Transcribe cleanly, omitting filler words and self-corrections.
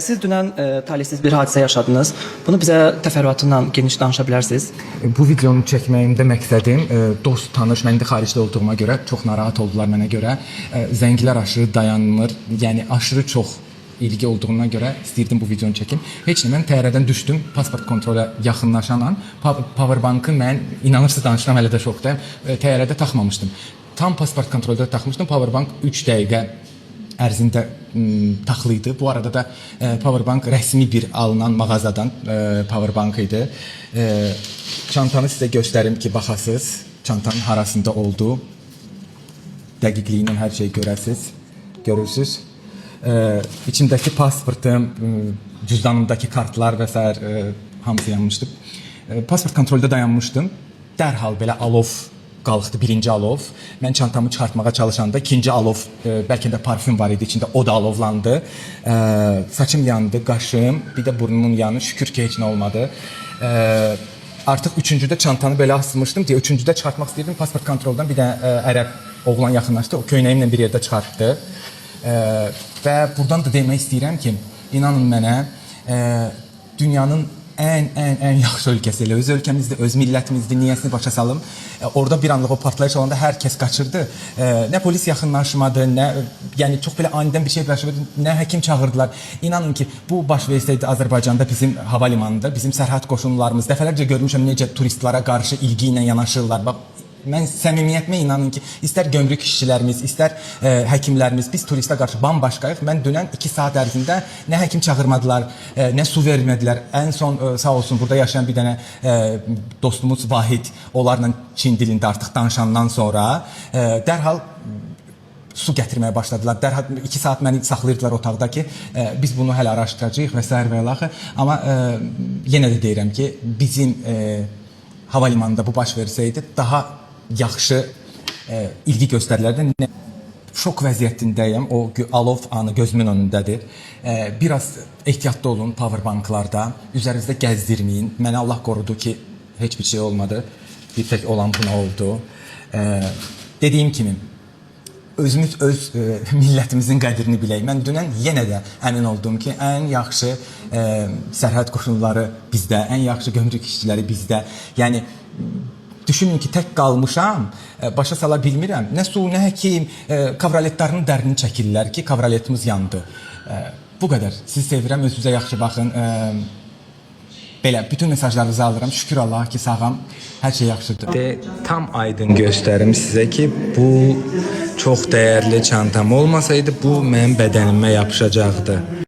Siz dünən talihsiz bir hadisə yaşadınız. Bunu bizə təfərrüatla geniş danışa bilərsiniz? Bu videonu çəkməyimdə məqsədim dost, tanış, mən də xaricdə olduğuma görə çox narahat oldular mənə görə. Zənglər aşırı dayanmır. Yəni aşırı çox ilgi olduğuna görə istəyirdim bu videonu çəkim. Heç nə, mən təyyarədən düşdüm. Pasport kontrola yaxınlaşan an powerbankı mən inanırsınız danışıram hələ də şokdayım. Təyyarədə taxmamışdım. Tam pasport kontrolda taxmışdım. Powerbank 3 dəqiqə ərzində taxılıydı. Bu arada da powerbank rəsmi bir alınan mağazadan powerbank idi. Çantanı sizə göstərim ki, baxasınız. Çantanın harasında oldu. Dəqiqliyi ilə hər şey görəsiniz. Görürsünüz. İçimdəki pasportum, cüzdanımdakı kartlar və s. hamısı yanmışdı. Pasport kontrolda dayanmışdım. Dərhal belə alov qalxdı, birinci alov. Mən çantamı çıxartmağa çalışanda ikinci alov, bəlkə də parfüm var idi içində, o da alovlandı. Saçım yandı, qaşım, bir də burnumun yanı, şükür ki heç nə olmadı. Artıq üçüncüdə çantanı belə asmışdım deyə, üçüncüdə çıxartmaq istəyirdim. Pasport kontroldan bir də ərəb oğlan yaxınlaşdı, o köynəyimlə bir yerdə çıxartdı. Və buradan da demək istəyirəm ki, inanın mənə, dünyanın ən yaxşı ölkəsi elə öz ölkəmizdir, öz millətimizdir, niyəsini başa salım. Orada bir anlıq o partlayış olanda hər kəs qaçırdı. Nə polis yaxınlaşmadı, nə yəni çox belə anidən bir şey başladı, nə həkim çağırdılar. İnanın ki, bu baş versəydi Azərbaycanda bizim hava limanında, bizim sərhəd qoşunlarımız dəfələrcə görmüşəm necə turistlara qarşı ilgi ilə yanaşırlar. Bax, mən səmimiyyətimə inanın ki, istər gömrük işçilərimiz, istər həkimlərimiz, biz turistə qarşı bambaşqayıq. Mən dünən 2 saat ərzində nə həkim çağırmadılar, nə su vermədilər. Ən son sağ olsun burada yaşayan bir dənə dostumuz Vahid, onlarla Çin dilində artıq danışandan sonra dərhal su gətirməyə başladılar. Dərhal 2 saat məni saxlayırdılar otaqda ki, biz bunu hələ araşdıracağıq və s. və ilaxı. Amma yenə də deyirəm ki, bizim hava limanında bu baş versəydi, daha yaxşı ilgi göstərilərdi. Şok vəziyyətindəyəm, o alov anı gözümün önündədir. Biraz ehtiyatlı olun powerbanklarda, üzərinizdə gəzdirməyin. Mənə Allah qorudu ki, heç bir şey olmadı. Bir tək olan buna oldu. Dediyim kimi, özümüz öz millətimizin qədrini bilək. Mən dünən yenə də əmin oldum ki, ən yaxşı sərhəd qoşunları bizdə, ən yaxşı gömrük işçiləri bizdə. Yəni, düşünün ki, tək qalmışam, başa sala bilmirəm. Nə su, nə həkim, kavraletlərinin dərini çəkirlər ki, kavraletimiz yandı. Bu qədər. Sizi sevirəm, özünüzə yaxşı baxın. Belə, bütün mesajlarınızı alıram. Şükür Allah ki, sağam, hər şey yaxşıdır. Tam aydın göstərim sizə ki, bu çox dəyərli çantam olmasaydı, bu mənim bədənimə yapışacaqdı.